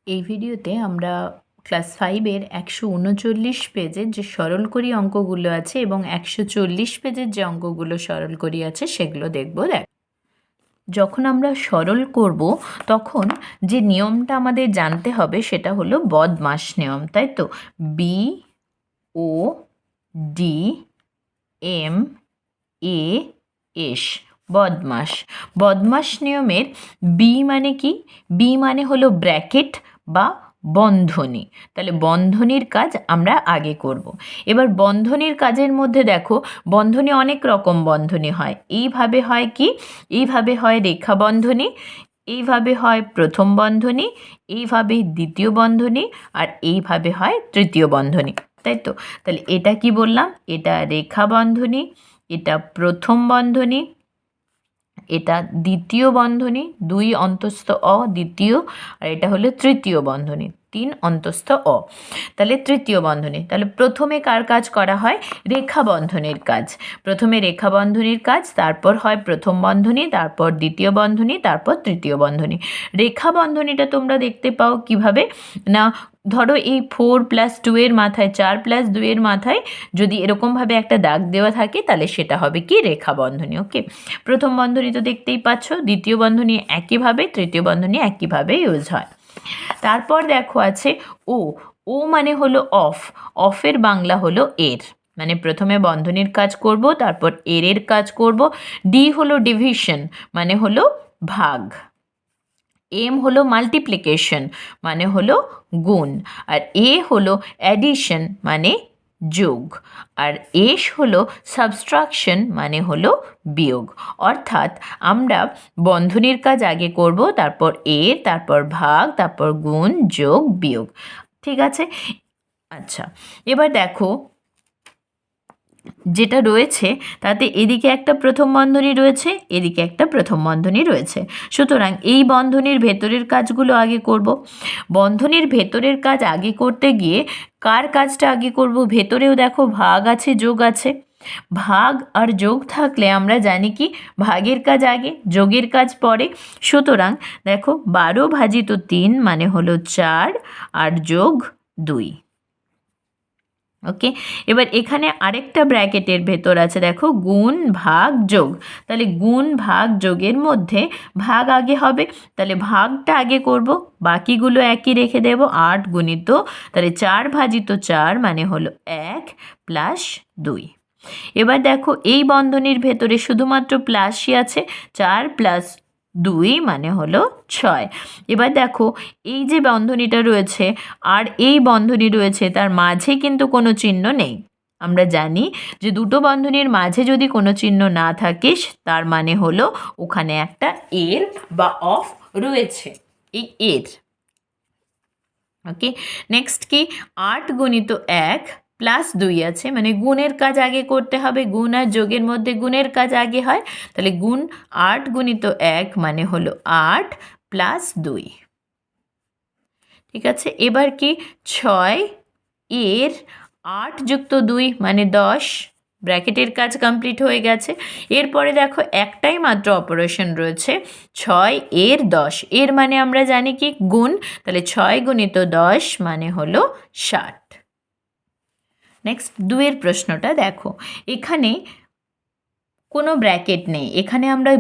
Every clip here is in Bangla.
এই ভিডিওতে আমরা ক্লাস 5-এর 139 পেজের যে সরলকরী অঙ্কগুলো আছে এবং 140 পেজের যে অঙ্কগুলো সরলকরী আছে সেগুলো দেখব। যখন আমরা সরল করব তখন যে নিয়মটা আমাদের জানতে হবে সেটা হলো বদমাশ নিয়ম, তাই তো? BODMAS, বদমাশ। বদমাশ নিয়মের বি মানে কি? বি মানে হলো ব্র্যাকেট বা বন্ধনী। তাহলে বন্ধনীর কাজ আমরা আগে করব। এবার বন্ধনীর কাজের মধ্যে দেখো, বন্ধনী অনেক রকম বন্ধনী হয়। এইভাবে হয় কি? এইভাবে হয় রেখা বন্ধনী, এইভাবে হয় প্রথম বন্ধনী, এইভাবে দ্বিতীয় বন্ধনী, আর এইভাবে হয় তৃতীয় বন্ধনী, তাই তো? তাহলে এটা কি বললাম? এটা রেখা বন্ধনী, এটা প্রথম বন্ধনী, এটা দ্বিতীয় বন্ধনী, 2 অন্তস্থ অ দ্বিতীয়, আর এটা হলো তৃতীয় বন্ধনী, 3 অন্তস্থ অ। তাহলে তৃতীয় বন্ধনী। তাহলে প্রথমে কার কাজ করা হয়? রেখা বন্ধনীর কাজ। প্রথমে রেখা বন্ধনীর কাজ, তারপর হয় প্রথম বন্ধনী, তারপর দ্বিতীয় বন্ধনী, তারপর তৃতীয় বন্ধনী। রেখা বন্ধনীটা তোমরা দেখতে পাও কিভাবে না, ধরো এই 4+2 এর মাথায় 4+2 এর মাথায় যদি এরকমভাবে একটা দাগ দেওয়া থাকে তাহলে সেটা হবে কি? রেখা বন্ধনী। ওকে, প্রথম বন্ধনী তো দেখতেই পাচ্ছ, দ্বিতীয় বন্ধনী একইভাবে, তৃতীয় বন্ধনী একইভাবে ইউজ হয়। তারপর দেখো আছে ও। ও মানে হলো অফ। অফের বাংলা হলো এর, মানে প্রথমে বন্ধনীর কাজ করব, তারপর এর কাজ করব। ডি হলো ডিভিশন, মানে হলো ভাগ। এম হলো মাল্টিপ্লিকেশন, মানে হলো গুণ। আর এ হলো অ্যাডিশন, মানে যোগ। আর এস হলো সাবস্ট্রাকশন, মানে হলো বিয়োগ। অর্থাৎ আমরা বন্ধনীর কাজ আগে করব, তারপর এর, তারপর ভাগ, তারপর গুণ, যোগ, বিয়োগ। ঠিক আছে? আচ্ছা, এবার দেখো যেটা রয়েছে তাতে এদিকে একটা প্রথম বন্ধনী রয়েছে, এদিকে একটা প্রথম বন্ধনী রয়েছে। সুতরাং এই বন্ধনীর ভেতরের কাজগুলো আগে করব। বন্ধনীর ভেতরের কাজ আগে করতে গিয়ে কার কাজটা আগে করব? ভেতরেও দেখো ভাগ আছে, যোগ আছে। ভাগ আর যোগ থাকলে আমরা জানি কি ভাগের কাজ আগে, যোগের কাজ পরে। সুতরাং দেখো 12/3 মানে হলো 4 আর যোগ 2। ওকে, এবার এখানে আরেকটা ব্র্যাকেটের ভেতর আছে দেখো গুণ ভাগ যোগ। তাহলে গুণ ভাগ যোগের মধ্যে ভাগ আগে হবে, তাহলে ভাগটা আগে করব, বাকিগুলো একই রেখে দেব। 8 গুণিত, তাহলে 4/4 মানে হলো 1 + 2। এবার দেখো এই বন্ধনীর ভেতরে শুধুমাত্র প্লাসই আছে, 4 + 2 মানে হলো 6। এবার দেখো এই যে বন্ধনীটা রয়েছে আর এই বন্ধনী রয়েছে, তার মাঝে কিন্তু কোনো চিহ্ন নেই। আমরা জানি যে দুটো বন্ধনীর মাঝে যদি কোনো চিহ্ন না থাকে তার মানে হলো ওখানে একটা এর বা অফ রয়েছে, এই এর। ওকে, নেক্সট কি? 8 গুণিত 1 + 2 আছে, মানে গুণের কাজ আগে করতে হবে। গুণ আর যোগের মধ্যে গুণের কাজ আগে হয়, তাহলে গুণ 8 গুণিত 1 মানে হলো 8 + 2। ঠিক আছে, এবার কি? 6 এর 8 যুক্ত 2 মানে 10, ব্র্যাকেটের কাজ কমপ্লিট হয়ে গেছে। এরপরে দেখো একটাই মাত্র অপারেশন রয়েছে, 6 এর 10। এর মানে আমরা জানি কি? গুণ। তাহলে 6 গুণিত 10 মানে হলো 60। নেক্সট 2 প্রশ্নটা দেখো, এখানে কোনো ব্র্যাকেট নেই। এখানে আমরা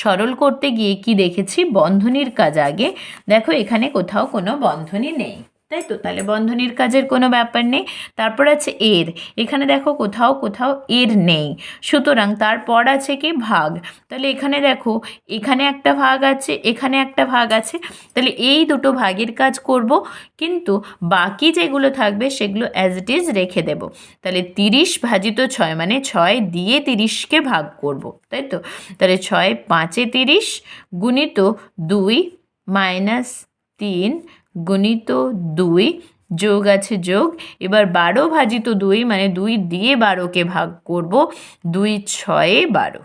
সরল করতে গিয়ে কি দেখেছি? বন্ধনীর কাজ আগে। দেখো এখানে কোথাও কোনো বন্ধনী নেই, তাই তো? তাহলে বন্ধনীর কাজের কোনো ব্যাপার নেই। তারপর আছে এর, এখানে দেখো কোথাও কোথাও এর নেই। সুতরাং তারপর আছে কি? ভাগ। তাহলে এখানে দেখো এখানে একটা ভাগ আছে, এখানে একটা ভাগ আছে, তাহলে এই দুটো ভাগের কাজ করব, কিন্তু বাকি যেগুলো থাকবে সেগুলো অ্যাজ ইট ইজ রেখে দেব। তাহলে 30/6 মানে 6 দিয়ে 30কে ভাগ করব, তাই তো? তাহলে 6 5 30 গুণিত 2 -3 গুণিত 2 যোগ আছে যোগ। এবার 12/2 মানে 2 দিয়ে 12কে ভাগ করব, 2 6 12।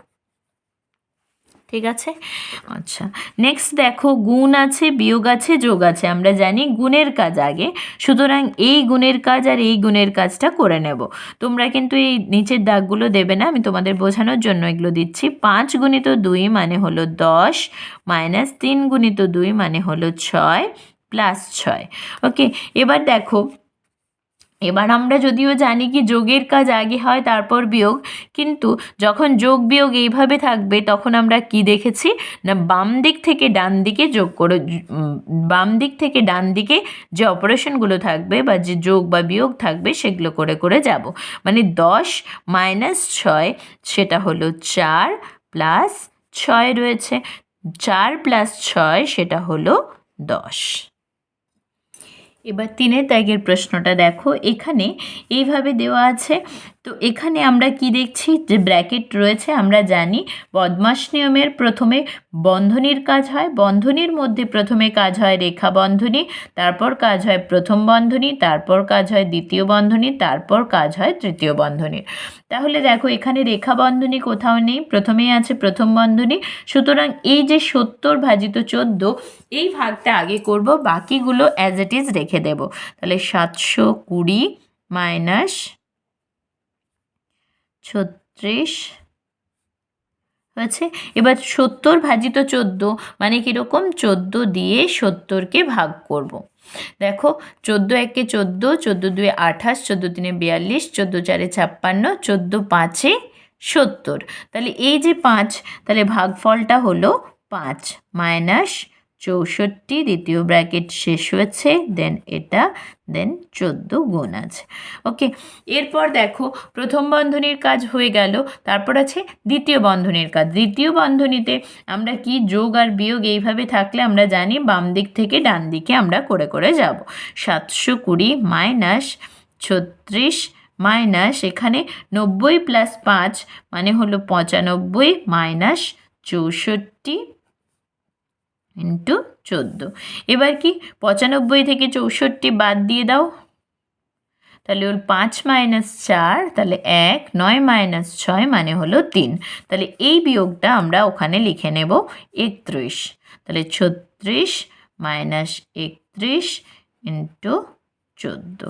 ঠিক আছে? আচ্ছা, নেক্সট দেখো গুণ আছে, বিয়োগ আছে, যোগ আছে। আমরা জানি গুণের কাজ আগে, সুতরাং এই গুণের কাজ আর এই গুণের কাজটা করে নেব। তোমরা কিন্তু এই নিচের দাগগুলো দেবে না, আমি তোমাদের বোঝানোর জন্য এগুলো দিচ্ছি। 5 গুণিত 2 মানে হলো 10 -3 গুণিত 2 মানে হলো 6 প্লাস 6। ওকে, এবার দেখো, এবার আমরা যদিও জানি কি যোগের কাজ আগে হয় তারপর বিয়োগ, কিন্তু যখন যোগ বিয়োগ এইভাবে থাকবে তখন আমরা কি দেখেছি না বাম দিক থেকে ডান দিকে যোগ করে বাম দিক থেকে ডান দিকে যে অপারেশনগুলো থাকবে বা যে যোগ বা বিয়োগ থাকবে সেগুলো করে করে যাব। মানে 10 মাইনাস 6 সেটা হলো 4 প্লাস 6 রয়েছে, 4 প্লাস 6 সেটা হলো 10। এবার 3-এর দাগের প্রশ্নটা দেখো, এখানে এইভাবে দেওয়া আছে। তো এখানে আমরা কি দেখছি যে ব্র্যাকেট রয়েছে। আমরা জানি বদমাশ নিয়মের প্রথমে বন্ধনীর কাজ হয়, বন্ধনীর মধ্যে প্রথমে কাজ হয় রেখা বন্ধনী, তারপর কাজ হয় প্রথম বন্ধনী, তারপর কাজ হয় দ্বিতীয় বন্ধনী, তারপর কাজ হয় তৃতীয় বন্ধনীর। তাহলে দেখো এখানে রেখা বন্ধনী কোথাও নেই, প্রথমেই আছে প্রথম বন্ধনী। সুতরাং এই যে 70 ভাজিত 14 এই ভাগটা আগে করব, বাকিগুলো অ্যাজ ইট ইজ রেখে দেব। তাহলে 720 মাইনাস 36 হয়েছে। এবার 70 ভাজিত 14 মানে কীরকম, 14 দিয়ে 70কে ভাগ করব। দেখো 14 একে 14, 14 দুয়ে 28, 14 তিনে 42, 14 চারে 56, 14 পাঁচে 70। তাহলে এই যে 5, তাহলে ভাগফলটা হলো 5 মাইনাস 64, দ্বিতীয় ব্র্যাকেট শেষ হয়েছে, দেন এটা, দেন 14 গুণ আছে। ওকে, এরপর দেখো প্রথম বন্ধনীর কাজ হয়ে গেল, তারপর আছে দ্বিতীয় বন্ধনীর কাজ। দ্বিতীয় বন্ধনীতে আমরা কি যোগ আর বিয়োগ এইভাবে থাকলে আমরা জানি বাম দিক থেকে ডান দিকে আমরা করে করে যাব। 720 মাইনাস 36 মাইনাস এখানে 90 প্লাস 5 মানে হলো 95 মাইনাস 64 ইন্টু 14। এবার কি 95 থেকে 64 বাদ দিয়ে দাও, তাহলে ওর 5 মাইনাস 4, তাহলে 1, 9 মাইনাস 6 মানে হলো 3। তাহলে এই বিয়োগটা আমরা ওখানে লিখে নেব 31। তাহলে 36 মাইনাস 31 ইন্টু 14,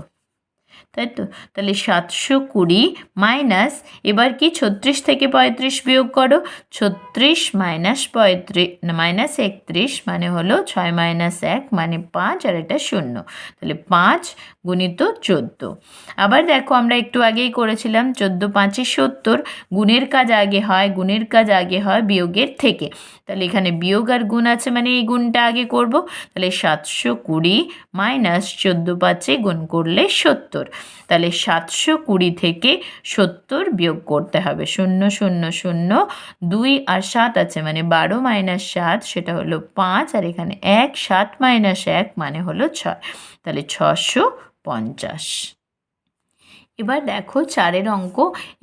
তাই তো। তাহলে 720 মাইনাস, এবার কি 36 থেকে 35 বিয়োগ করো, 36 মাইনাস 35 মাইনাস 31 মানে হলো 6 মাইনাস 1 মানে 5, আর এটা 0। তাহলে 5 গুণিত 14। আবার দেখো আমরা একটু আগেই করেছিলাম 14 5 70, গুণের কাজ আগে হয়, গুণের কাজ আগে হয় বিয়োগের থেকে। তাহলে এখানে বিয়োগ আর গুণ আছে মানে এই গুণটা আগে করব। তাহলে 720 মাইনাস 14 5 গুণ করলে 70। তাহলে 720 থেকে 70 বিয়োগ করতে হবে, 0 0 0, 2 আর 7 আছে মানে 12 মাইনাস 7 সেটা হলো 5, আর এখানে 1, 7 মাইনাস 1 মানে হলো 6, তাহলে 650। এবার দেখো 4-এর অঙ্ক,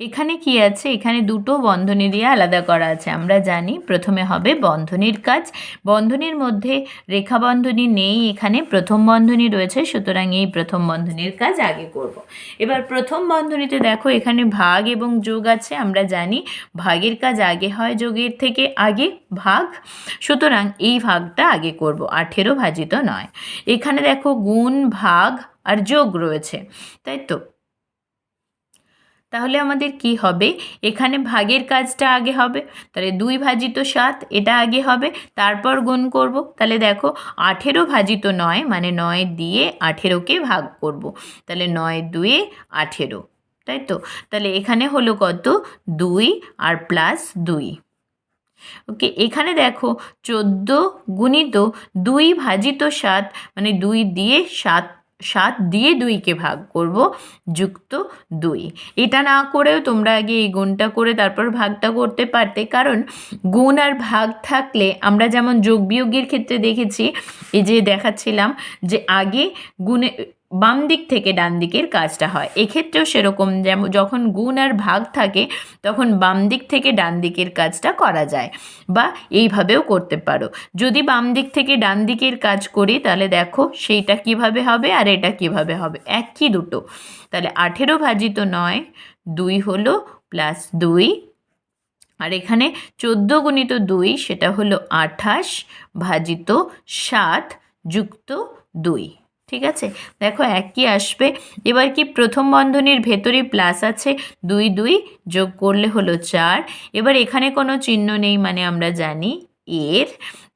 এখানে কি আছে, এখানে দুটো বন্ধনী দিয়ে আলাদা করা আছে। আমরা জানি প্রথমে হবে বন্ধনীর কাজ, বন্ধনীর মধ্যে রেখা বন্ধনী নেই, এখানে প্রথম বন্ধনী রয়েছে, সুতরাং এই প্রথম বন্ধনীর কাজ আগে করব। এবার প্রথম বন্ধনীতে দেখো এখানে ভাগ এবং যোগ আছে। আমরা জানি ভাগের কাজ আগে হয় যোগের থেকে, আগে ভাগ, সুতরাং এই ভাগটা আগে করব, 18 ভাজিত 9। এখানে দেখো গুণ ভাগ আর যোগ রয়েছে, তাই তো। তাহলে আমাদের কি হবে, এখানে ভাগের কাজটা আগে হবে, তাহলে 2 ভাজিত 7 এটা আগে হবে, তারপর গুণ করব। তাহলে দেখো 18 ভাজিত 9 মানে 9 দিয়ে 18কে ভাগ করব, তাহলে 9 2 18, তাই তো। তাহলে এখানে হলো কত, 2 আর প্লাস 2। ওকে, এখানে দেখো 14 গুণিত 2 ভাজিত 7 মানে 2 দিয়ে 7 দিয়ে 2কে ভাগ করব, যুক্ত 2। এটা না করেও তোমরা আগে এই গুণটা করে তারপর ভাগটা করতে পারতে, কারণ গুণ আর ভাগ থাকলে আমরা যেমন যোগ বিয়োগের ক্ষেত্রে দেখেছি, এই যে দেখাচ্ছিলাম যে আগে গুণে বাম দিক থেকে ডান দিকের কাজটা হয়, এক্ষেত্রেও সেরকম, যেমন যখন গুণ আর ভাগ থাকে তখন বাম দিক থেকে ডান দিকের কাজটা করা যায়, বা এইভাবেও করতে পারো। যদি বাম দিক থেকে ডান দিকের কাজ করি তাহলে দেখো সেইটা কিভাবে হবে আর এটা কিভাবে হবে, একই দুটো। তাহলে 18 ভাজিত 9 2 হলো প্লাস 2, আর এখানে 14 গুণিত 2 সেটা হলো 28 ভাজিত 7 যুক্ত 2, ঠিক আছে। দেখো একই আসবে। এবার কি প্রথম বন্ধনীর ভেতরে প্লাস আছে, 2 2 যোগ করলে হলো 4। এবার এখানে কোনো চিহ্ন নেই মানে আমরা জানি এর,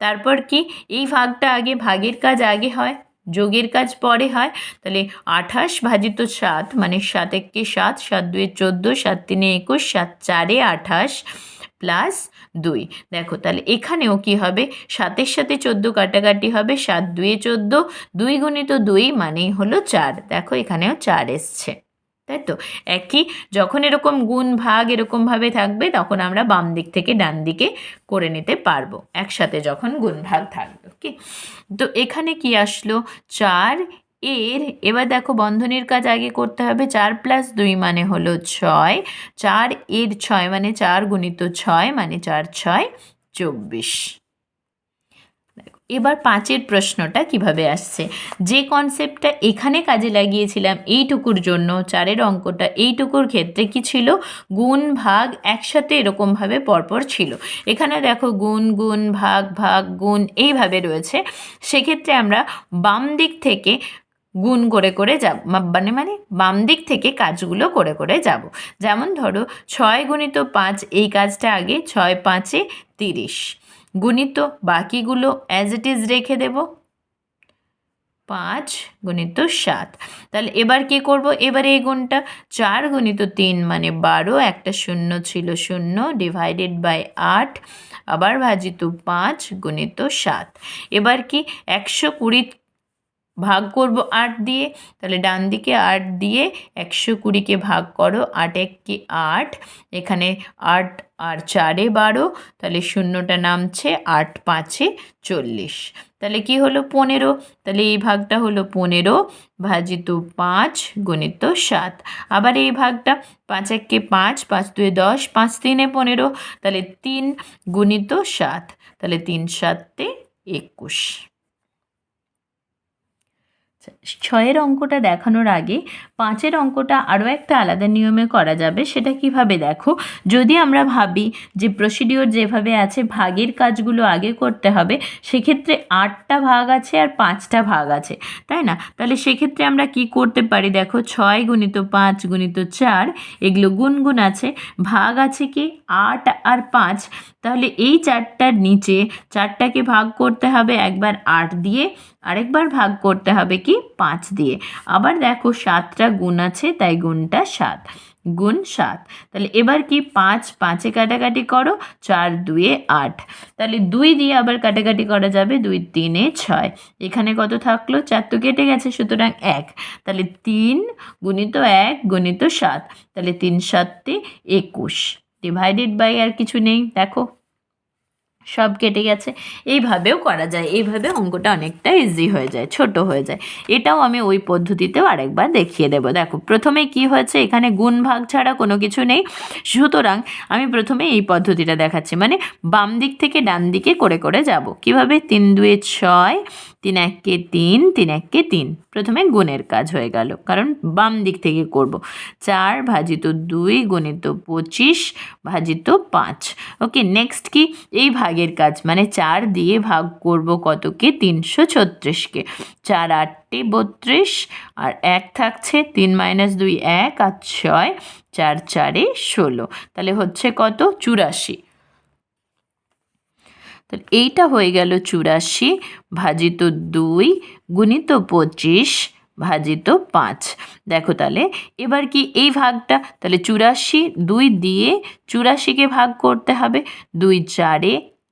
তারপর কি এই ভাগটা আগে, ভাগের কাজ আগে হয়, যোগের কাজ পরে হয়। তাহলে 28 ভাজিত 7 মানে 7 একে 7, 7 2 14, 7 3 21, 7 4 28 প্লাস 2। দেখো তাহলে এখানেও কি হবে, 7-এর সাথে 14 কাটাকাটি হবে, 7 2 14, 2 গুণিত 2 মানেই হলো 4। দেখো এখানেও 4 এসছে, তাই তো। একই যখন এরকম গুণ ভাগ এরকমভাবে থাকবে তখন আমরা বাম দিক থেকে ডান দিকে করে নিতে পারবো, একসাথে যখন গুণ ভাগ থাকবে। ওকে, তো এখানে কি আসলো, 4 এর, এবার দেখো বন্ধনীর কাজ আগে করতে হবে। 4 + 2 মানে হলো 6, 4 এর 6 মানে 4 গুণিত 6 মানে 4 6 24। এবার 5-এর প্রশ্নটা কিভাবে আসছে, যে কনসেপ্টটা এখানে কাজে লাগিয়েছিলাম এইটুকুর জন্য, 4-এর অঙ্কটা এইটুকুর ক্ষেত্রে কি ছিল, গুণ ভাগ একসাথে এরকমভাবে পরপর ছিল। এখানে দেখো গুণ গুণ ভাগ ভাগ গুণ এইভাবে রয়েছে, সেক্ষেত্রে আমরা বাম দিক থেকে গুণ করে করে যাব, মানে বাম দিক থেকে কাজগুলো করে করে যাব। যেমন ধরো 6 গুণিত 5, এই কাজটা আগে, 6 5 30 গুণিত বাকিগুলো অ্যাজ ইট ইজ রেখে দেব, 5 গুণিত 7। তাহলে এবার কি করব, এবারে এই গুণটা 4 গুণিত 3 মানে 12, একটা শূন্য ছিল 0, ডিভাইডেড বাই 8, আবার ভাজিত 5 গুণিত 7। এবার কি 120 ভাগ করব 8 দিয়ে, তাহলে ডান দিকে 8 দিয়ে 120কে ভাগ করো, 8 1 8, এখানে 8 আর 4 12, তাহলে শূন্যটা নামছে, 8 5 40, তাহলে কি হলো 15। তাহলে এই ভাগটা হলো 15 ভাজিত 5 গুণিত 7। আবার এই ভাগটা 5 1 5, 5 2 10, 5 3 15, তাহলে 3 গুণিত 7, তাহলে 3 7 21। 6-এর অঙ্কটা দেখানোর আগে 5-এর অঙ্কটা আরও একটা আলাদা নিয়মে করা যাবে। সেটা কিভাবে দেখো, যদি আমরা ভাবি যে প্রসিডিওর যেভাবে আছে ভাগের কাজগুলো আগে করতে হবে, সেক্ষেত্রে 8টা ভাগ আছে আর 5টা ভাগ আছে, তাই না। তাহলে সেক্ষেত্রে আমরা কি করতে পারি, দেখো 6 গুণিত 5 গুণিত 4, এগুলো গুণ আছে, ভাগ আছে কি 8 আর 5, তাহলে এই 4টার নিচে 4টাকে ভাগ করতে হবে একবার 8 দিয়ে, আরেকবার ভাগ করতে হবে কি 5 দিয়ে। আবার দেখো 7টা গুণ আছে, তাই গুণটা 7 গুণ 7। তাহলে এবার কি 5 5-এ কাটাকাটি করো, 4 2 8, তাহলে 2 দিয়ে আবার কাটাকাটি করা যাবে, 2 3 6, এখানে কত থাকলো, 4 তো কেটে গেছে, সুতরাং 1, তাহলে 3 গুণিত 1 গুণিত 7, তাহলে 3 7 21, ডিভাইডেড বাই আর কিছু নেই, দেখো সব কেটে গেছে। এইভাবেও করা যায়, এইভাবে অঙ্কটা অনেকটা ইজি হয়ে যায়, ছোট হয়ে যায়। এটাও আমি ওই পদ্ধতিতেও আরেকবার দেখিয়ে দেবো। দেখো প্রথমে কি হয়েছে, এখানে গুণ ভাগ ছাড়া কোনো কিছু নেই, সুতরাং আমি প্রথমে এই পদ্ধতিটা দেখাচ্ছি, মানে বাম দিক থেকে ডান দিকে করে করে যাব। কিভাবে, 3 2 6, 3 1 3, 3 1 3, প্রথমে গুণের কাজ হয়ে গেল, কারণ বাম দিক থেকে করব। 4 ভাজিত 2 গুণিত 25 ভাজিত 5। ওকে, নেক্সট কি, এই ভাগের কাজ, মানে 4 দিয়ে ভাগ করব কতকে, 336কে, 4 8 32, আর 1 থাকছে, 3 - 2 1, আর 6, 4 4 16, তাহলে হচ্ছে কত, 84। তাহলে এইটা হয়ে গেল 84 ভাজিত 2 গুণিত 25 ভাজিত 5। দেখো তাহলে এবার কি এই ভাগটা, তাহলে 84, 2 দিয়ে 84কে ভাগ করতে হবে, 2 4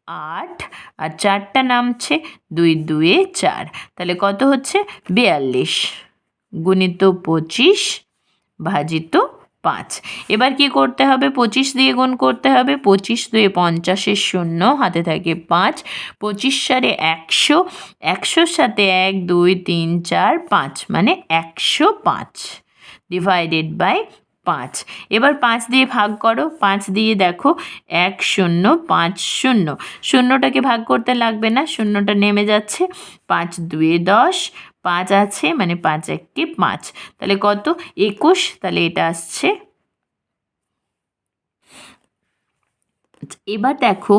8, আর 4টা নামছে, 2 2 4, তাহলে কত হচ্ছে 42 গুণিত 25 ভাজিত 5। এবার কি করতে হবে, 25 দিয়ে গুণ করতে হবে, 25 2 50, শূন্য হাতে থাকে 5, 25 4 100, 100-র সাথে 1 2 3 4 5, মানে 105 ডিভাইডেড বাই 5। এবার 5 দিয়ে ভাগ করো, 5 দিয়ে দেখো 1 0 5 0, শূন্যটাকে ভাগ করতে লাগবে না, শূন্যটা নেমে যাচ্ছে, 5 2 10, 5 আছে, মানে 5 1 5, তাহলে কত 21, তাহলে এটা আসছে। এবার দেখো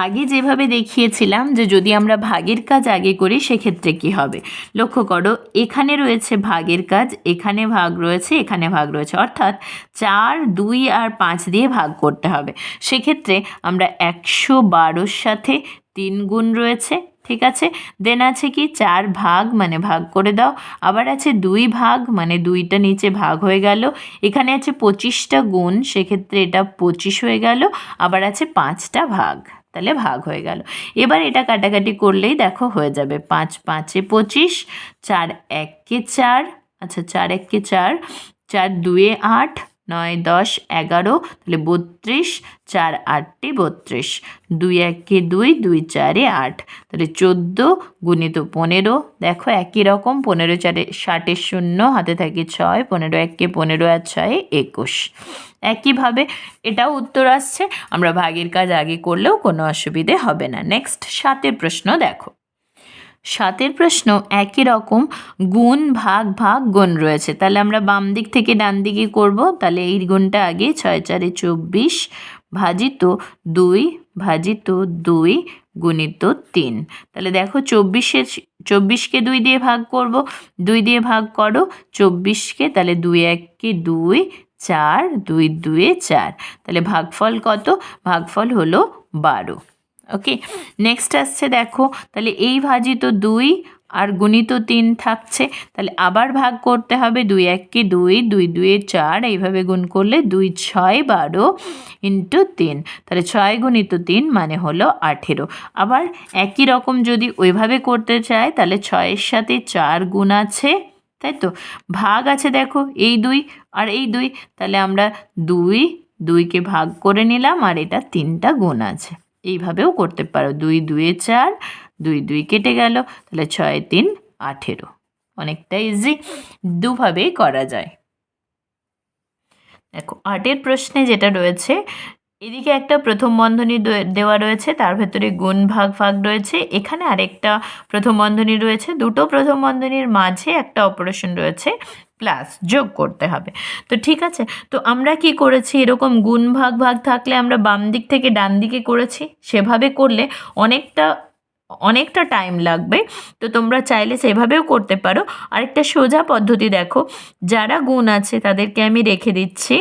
আগে যেভাবে দেখিয়েছিলাম যে যদি আমরা ভাগের কাজ আগে করি সেক্ষেত্রে কি হবে, লক্ষ্য করো এখানে রয়েছে ভাগের কাজ, এখানে ভাগ রয়েছে, এখানে ভাগ রয়েছে, অর্থাৎ 4 2 আর 5 দিয়ে ভাগ করতে হবে। সেক্ষেত্রে আমরা 112-র সাথে 3 গুণ রয়েছে, ঠিক আছে। দেন আছে কি 4 ভাগ মানে ভাগ করে দাও, আবার আছে 2 ভাগ মানে 2টা নিচে ভাগ হয়ে গেল, এখানে আছে 25টা গুণ, সেক্ষেত্রে এটা 25 হয়ে গেল, আবার আছে 5টা ভাগ, তাহলে ভাগ হয়ে গেল। এবার এটা কাটাকাটি করলেই দেখো হয়ে যাবে 5 5 25, 4 1 4, আচ্ছা 4 1 4, 4 2 8, 9 10 11, তাহলে 32, 4 8 32, 2 1 2 2 4 8, তাহলে 14 গুণিত 15, দেখো একই রকম 15 4 60 শূন্য, হাতে থাকে 6, 15 1 15 আর 6 21। একইভাবে এটাও উত্তর আসছে, আমরা ভাগের কাজ আগে করলেও কোনো অসুবিধে হবে না। নেক্সট 7এর প্রশ্ন দেখো। 7এর প্রশ্ন একই রকম গুণ ভাগ ভাগ গুণ রয়েছে, তাহলে আমরা বাম দিক থেকে ডান দিকে করব। তাহলে এই গুণটা আগে 6 4 24 ভাজিত 2 ভাজিত 2 গুণিত 3, তাহলে দেখো 24কে 2 দিয়ে ভাগ করব, 2 দিয়ে ভাগ করো 24কে, তাহলে 2 1 2, 4 2 2 4, তাহলে ভাগফল কত? ভাগফল হলো 12। ওকে, নেক্সট আসছে দেখো, তাহলে এই ভাজিত 2 আর গুণিত 3 থাকছে, তাহলে আবার ভাগ করতে হবে, 2 1 2 2 2 4, এইভাবে গুণ করলে 2 6 12 ইন্টু 3, তাহলে 6 গুণিত 3 মানে হলো 18। আবার একই রকম যদি ওইভাবে করতে চায়, তাহলে 6-এর সাথে 4 গুণ আছে, তাই তো, ভাগ আছে দেখো এই 2 আর এই 2, তাহলে আমরা 2 2কে ভাগ করে নিলাম, আর এটা 3টা গুণ আছে। এইভাবেও করতে পারো, 2 2 4, 2 2 কেটে গেল, তাহলে 6 3 18, অনেকটা ইজি, দুভাবেই করা যায়। দেখো 8এর প্রশ্নে যেটা রয়েছে, এদিকে একটা প্রথম বন্ধনী দেওয়া রয়েছে, তার ভেতরে গুণ ভাগ ভাগ রয়েছে, এখানে আরেকটা প্রথম বন্ধনী রয়েছে, দুটো প্রথম বন্ধনীর মাঝে একটা অপারেশন রয়েছে, প্লাস যোগ করতে হবে। তো ঠিক আছে, তো আমরা কি করেছি, এরকম গুণ ভাগ ভাগ থাকলে আমরা বাম দিক থেকে ডান দিকে করেছি, সেভাবে করলে অনেকটা টাইম লাগবে, তো তোমরা চাইলে সেভাবেও করতে পারো। আরেকটা সোজা পদ্ধতি দেখো, যারা গুণ আছে তাদেরকে আমি রেখে দিচ্ছি,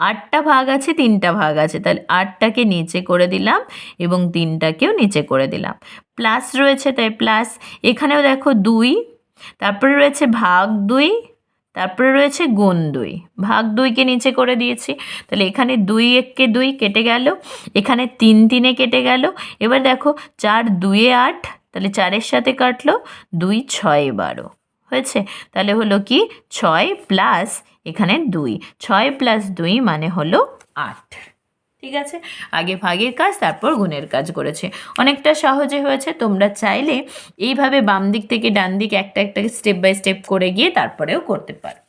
8টা ভাগ আছে, 3টা ভাগ আছে, তাহলে 8টাকে নিচে করে দিলাম এবং 3টাকেও নিচে করে দিলাম, প্লাস রয়েছে তাই প্লাস, এখানেও দেখো 2, তারপরে রয়েছে ভাগ 2, তারপরে রয়েছে গুণ 2, ভাগ 2কে নিচে করে দিয়েছি, তাহলে এখানে 2 1 2 কেটে গেল, এখানে 3 3 কেটে গেল, এবার দেখো 4 2 8, তাহলে 4-এর সাথে কাটলো 2 6 12 হয়েছে, তাহলে হলো কি 6 প্লাস এখানে 2, 6 প্লাস 2 মানে হলো 8। ঠিক আছে, আগে ভাগের কাজ তারপর গুণের কাজ করেছে, অনেকটা সহজে হয়েছে। তোমরা চাইলে এইভাবে বাম দিক থেকে ডান দিক একটা একটা স্টেপ বাই স্টেপ করে গিয়ে তারপরেও করতে পারো।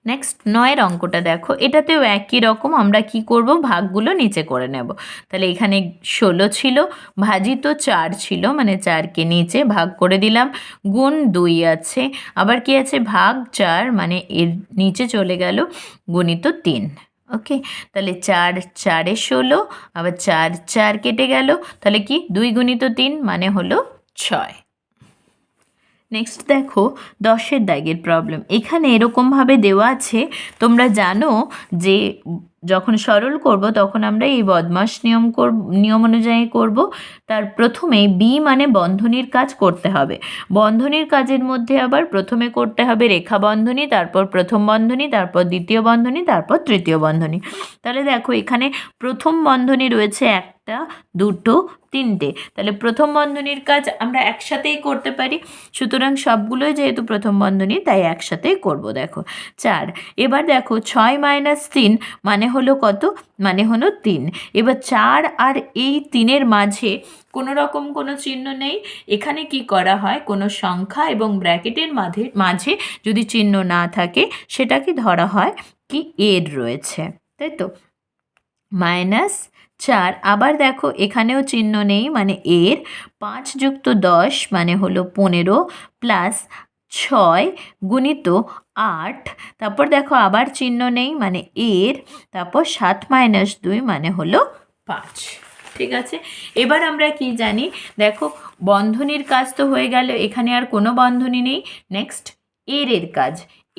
নেক্সট 9এর অঙ্কটা দেখো, এটাতেও একই রকম, আমরা কি করব, ভাগগুলো নিচে করে নেব। তাহলে এখানে 16 ছিল, ভাজিত 4 ছিল, মানে 4কে নিচে ভাগ করে দিলাম, গুণ 2 আছে, আবার কি আছে ভাগ 4, মানে এর নিচে চলে গেল গুণিত 3। ওকে, তাহলে 4 4 16, আবার 4 4 কেটে গেল, তাহলে কি 2 গুণিত 3 মানে হলো 6। নেক্সট দেখো 10এর দাগের প্রবলেম, এখানে এরকমভাবে দেওয়া আছে, তোমরা জানো যে যখন সরল করব তখন আমরা এই বদমাশ নিয়ম অনুযায়ী করব। তার প্রথমে বি মানে বন্ধনীর কাজ করতে হবে, বন্ধনীর কাজের মধ্যে আবার প্রথমে করতে হবে রেখা বন্ধনী, তারপর প্রথম বন্ধনী, তারপর দ্বিতীয় বন্ধনী, তারপর তৃতীয় বন্ধনী। তাহলে দেখো এখানে প্রথম বন্ধনী রয়েছে 1 2 3টে, তাহলে প্রথম বন্ধনীর কাজ আমরা একসাথেই করতে পারি, সুতরাং সবগুলোই যেহেতু প্রথম বন্ধনী তাই একসাথেই করব। দেখো 4, এবার দেখো 6 - 3 মানে হলো কত, মানে হলো 3, এবার 4 আর এই 3-এর মাঝে কোনো রকম কোনো চিহ্ন নেই, এখানে কি করা হয়, কোনো সংখ্যা এবং ব্র্যাকেটের মাঝে যদি চিহ্ন না থাকে সেটাকে ধরা হয় কি এর রয়েছে, তাই তো, -4, আবার দেখো এখানেও চিহ্ন নেই মানে এর, 5 যুক্ত 10 মানে হলো 15, প্লাস 6 গুণিত 8, তারপর দেখো আবার চিহ্ন নেই মানে এর, তারপর 7 - 2 মানে হলো 5। ঠিক আছে, এবার আমরা কি জানি, দেখো বন্ধনীর কাজ তো হয়ে গেল, এখানে আর কোনো বন্ধনী নেই, নেক্সট এর কাজ,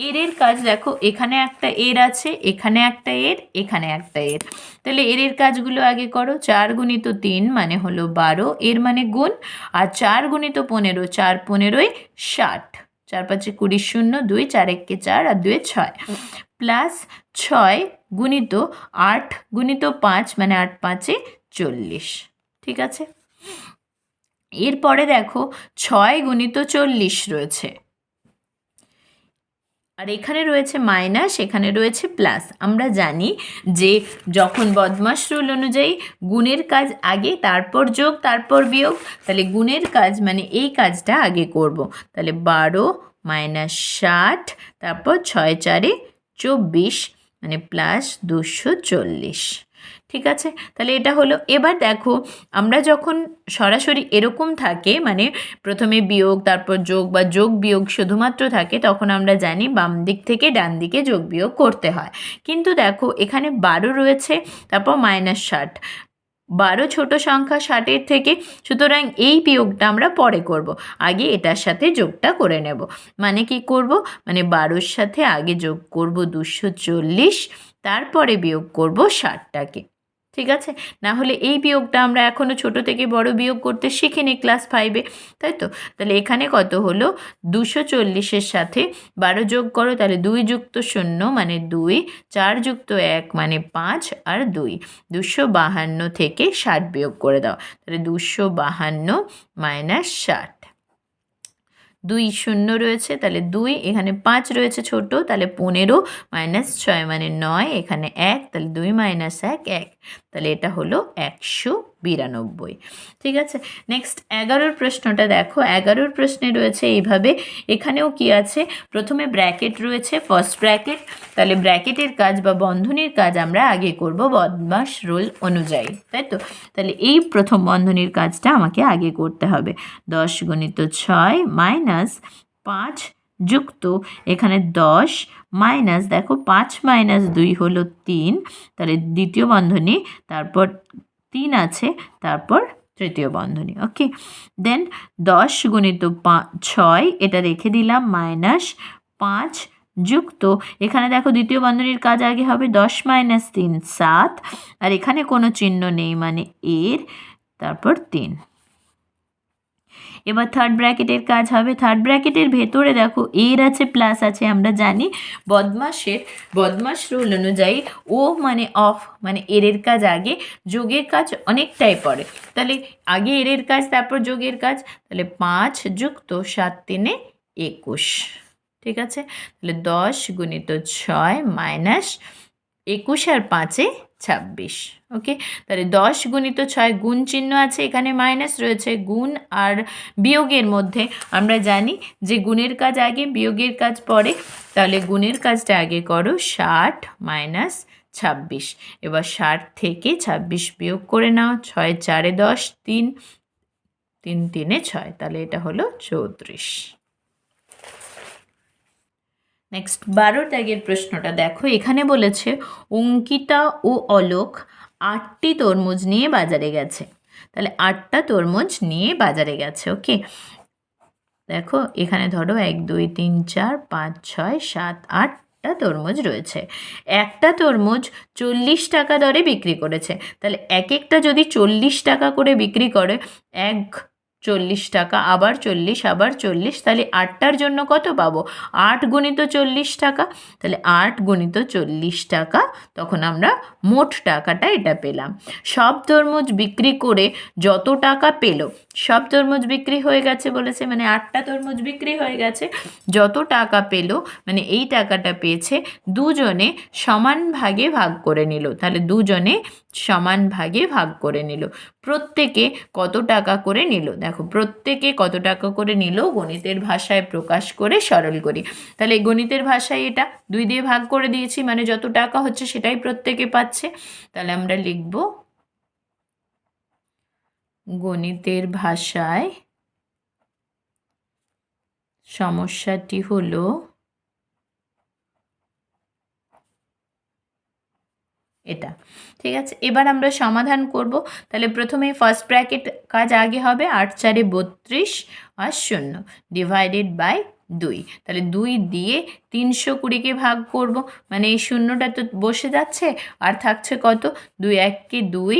এর কাজ দেখো, এখানে একটা এর আছে, এখানে একটা এর, এখানে একটা এর। তাহলে এর কাজগুলো আগে করো। 4 গুণিত 3 মানে হলো 12, এর মানে গুণ। আর 4 গুণিত 15, 4 15 60, 4 5 20 0 2, 4 1 4 আর 2 6, প্লাস 6 গুণিত 8 গুণিত 5 মানে 8 5 40। ঠিক আছে, এরপরে দেখো 6 গুণিত 40 রয়েছে, আর এখানে রয়েছে মাইনাস, এখানে রয়েছে প্লাস। আমরা জানি যে যখন বদমাশ রুল অনুযায়ী গুণের কাজ আগে, তারপর যোগ, তারপর বিয়োগ, তাহলে গুণের কাজ মানে এই কাজটা আগে করব। তাহলে 12 মাইনাস 60, তারপর 6 4 24 মানে প্লাস 240। ঠিক আছে, তাহলে এটা হলো। এবার দেখো, আমরা যখন সরাসরি এরকম থাকে, মানে প্রথমে বিয়োগ তারপর যোগ বা যোগ বিয়োগ শুধুমাত্র থাকে, তখন আমরা জানি বাম দিক থেকে ডান দিকে যোগ বিয়োগ করতে হয়। কিন্তু দেখো এখানে 12 রয়েছে, তারপর মাইনাস 60, 12 ছোট সংখ্যা 60-এর থেকে, সুতরাং এই বিয়োগটা আমরা পরে করব, আগে এটার সাথে যোগটা করে নেব। মানে কি করব, মানে 12-র সাথে আগে যোগ করব 240, তারপরে বিয়োগ করব 60টাকে। ঠিক আছে, না হলে এই বিয়োগটা আমরা এখনও ছোট থেকে বড় বিয়োগ করতে শিখিনি ক্লাস 5-এ, তাই তো। তাহলে এখানে কত হলো, 240-এর সাথে 12 যোগ করো, তাহলে 2 যুক্ত 0 মানে 2, 4 যুক্ত 1 মানে 5, আর 2, 252 থেকে 60 বিয়োগ করে দাও, তাহলে 252 মাইনাস 60, 2 0 রয়েছে, তাহলে 2, এখানে 5 রয়েছে ছোট, তাহলে 15 মাইনাস 6 মানে 9, এখানে 1, তাহলে 2 মাইনাস 1 1, তাহলে এটা হলো 192। ঠিক আছে, নেক্সট 11-র প্রশ্নটা দেখো। 11-র প্রশ্নে রয়েছে এইভাবে, এখানেও কি আছে, প্রথমে ব্র্যাকেট রয়েছে, ফার্স্ট ব্র্যাকেট, তাহলে ব্র্যাকেটের কাজ বা বন্ধনীর কাজ আমরা আগে করব বদমাশ রুল অনুযায়ী, তাই তো। তাহলে এই প্রথম বন্ধনীর কাজটা আমাকে আগে করতে হবে। 10 গুণিত 6 মাইনাস 5 যুক্ত এখানে 10 মাইনাস, দেখো 5 মাইনাস 2 হলো 3, তাহলে দ্বিতীয় বন্ধনী, তারপর 3 আছে, তারপর তৃতীয় বন্ধনী। ওকে, দেন 10 গুণিত 6 এটা রেখে দিলাম, মাইনাস 5 যুক্ত এখানে দেখো দ্বিতীয় বন্ধনীর কাজ আগে হবে, 10 মাইনাস 3 7, আর এখানে কোনো চিহ্ন নেই মানে এর, তারপর 3। এবার থার্ড ব্র্যাকেটের কাজ হবে। থার্ড ব্র্যাকেটের ভেতরে দেখো এর আছে, প্লাস আছে। আমরা জানি বদমাশ রুল অনুযায়ী ও মানে অফ মানে এর কাজ আগে, যোগের কাজ অনেকটাই পরে। তাহলে আগে এর কাজ, তারপর যোগের কাজ। তাহলে 5 যুক্ত 7 3 21। ঠিক আছে, তাহলে 10 গুণিত 6 মাইনাস 21 আর 5 26। ওকে, তাহলে 10 গুণিত 6, গুণ চিহ্ন আছে, এখানে মাইনাস রয়েছে। গুণ আর বিয়োগের মধ্যে আমরা জানি যে গুণের কাজ আগে, বিয়োগের কাজ পরে। তাহলে গুণের কাজটা আগে করো, 60 মাইনাস 26। এবার 60 থেকে 26 বিয়োগ করে নাও, 6 4 10, 3 3 3 6, তাহলে এটা হলো 34। নেক্সট 12 দাগের প্রশ্নটা দেখো। এখানে বলেছে অঙ্কিতা ও অলোক 8টি তরমুজ নিয়ে বাজারে গেছে। তাহলে 8টা তরমুজ নিয়ে বাজারে গেছে। ওকে, দেখো এখানে ধরো 1 2 3 4 5 6 7 8টা তরমুজ রয়েছে। একটা তরমুজ 40 টাকা দরে বিক্রি করেছে। তাহলে এক একটা যদি 40 টাকা করে বিক্রি করে, 40 টাকা, আবার 40, আবার 40, তাহলে 8টার জন্য কত পাবো, 8 গুণিত 40 টাকা। তাহলে 8 গুণিত 40 টাকা, তখন আমরা মোট টাকাটা এটা পেলাম। সব তরমুজ বিক্রি করে যত টাকা পেল, সব তরমুজ বিক্রি হয়ে গেছে বলেছে, মানে 8টা তরমুজ বিক্রি হয়ে গেছে, যত টাকা পেল মানে এই টাকাটা পেয়েছে, দুজনে সমান ভাগে ভাগ করে নিল। তাহলে দুজনে সমান ভাগে ভাগ করে নিল। প্রত্যেকে কত টাকা করে নিল, দেখো প্রত্যেকে কত টাকা করে নিল গণিতের ভাষায় প্রকাশ করে সরল করি। তাহলে গণিতের ভাষায় এটা 2 দিয়ে ভাগ করে দিয়েছি, মানে যত টাকা হচ্ছে সেটাই প্রত্যেকে পাচ্ছে। তাহলে আমরা লিখব গণিতের ভাষায় সমস্যাটি হলো এটা। ঠিক আছে, এবার আমরা সমাধান করব। তাহলে প্রথমে ফার্স্ট ব্র্যাকেট কাজ আগে হবে, 8 4 32 আর 0 ডিভাইডেড বাই 2, তাহলে 2 দিয়ে 320কে ভাগ করব, মানে এই শূন্যটা তো বসে যাচ্ছে, আর থাকছে কত, 2 1 2,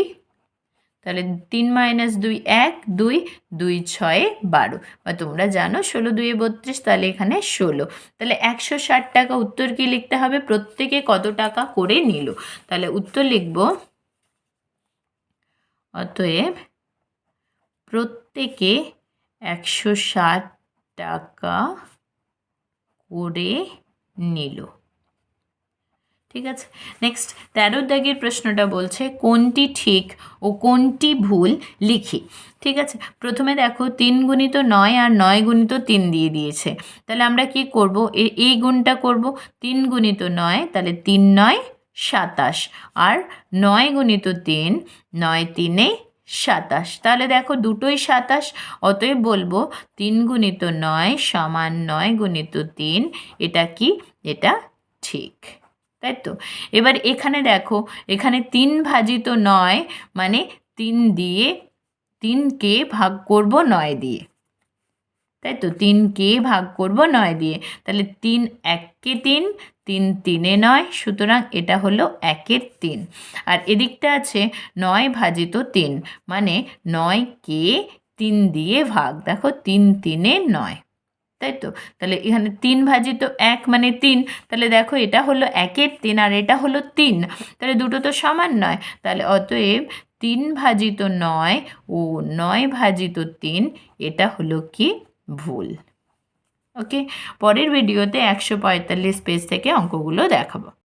তাহলে 3 - 2 1, 2 2 6 12, বা তোমরা জানো 16 2 32, তাহলে এখানে 16। তাহলে 160 টাকা উত্তর কি লিখতে হবে, প্রত্যেকে কত টাকা করে নিল। তাহলে উত্তর লিখব, অতএব প্রত্যেকে 160 টাকা করে নিল। ঠিক আছে, নেক্সট 13 দাগের প্রশ্নটা বলছে কোনটি ঠিক ও কোনটি ভুল লিখি। ঠিক আছে, প্রথমে দেখো 3 গুণিত 9 আর 9 গুণিত 3 দিয়ে দিয়েছে, তাহলে আমরা কি করব, এই গুণটা করব, 3 গুণিত 9, তাহলে 3 9 27, আর 9 গুণিত 3, 9 3 27, তাহলে দেখো দুটোই 27, অতএব বলবো 3 গুণিত 9 সমান 9 গুণিত 3, এটা কি, এটা ঠিক, তাই তো। এবার এখানে দেখো, এখানে 3 ভাজিত 9, মানে 3 দিয়ে 3কে ভাগ করব 9 দিয়ে, তাই তো, 3কে ভাগ করব 9 দিয়ে, তাহলে 3 1 3, 3 3 9, সুতরাং এটা হলো 1 3। আর এদিকটা আছে 9 ভাজিত 3, মানে 9কে 3 দিয়ে ভাগ, দেখো 3 3 9, তাই তো। তাহলে এখানে 3 ভাজিত 1 মানে 3, তাহলে দেখো এটা হলো 1 3 আর এটা হলো 3, তাহলে দুটো তো সমান নয়, তাহলে অতএব 3 ভাজিত 9 ও 9 ভাজিত 3, এটা হলো কি, ভুল। ওকে, পরের ভিডিওতে 145 পেজ থেকে অঙ্কগুলো দেখাবো।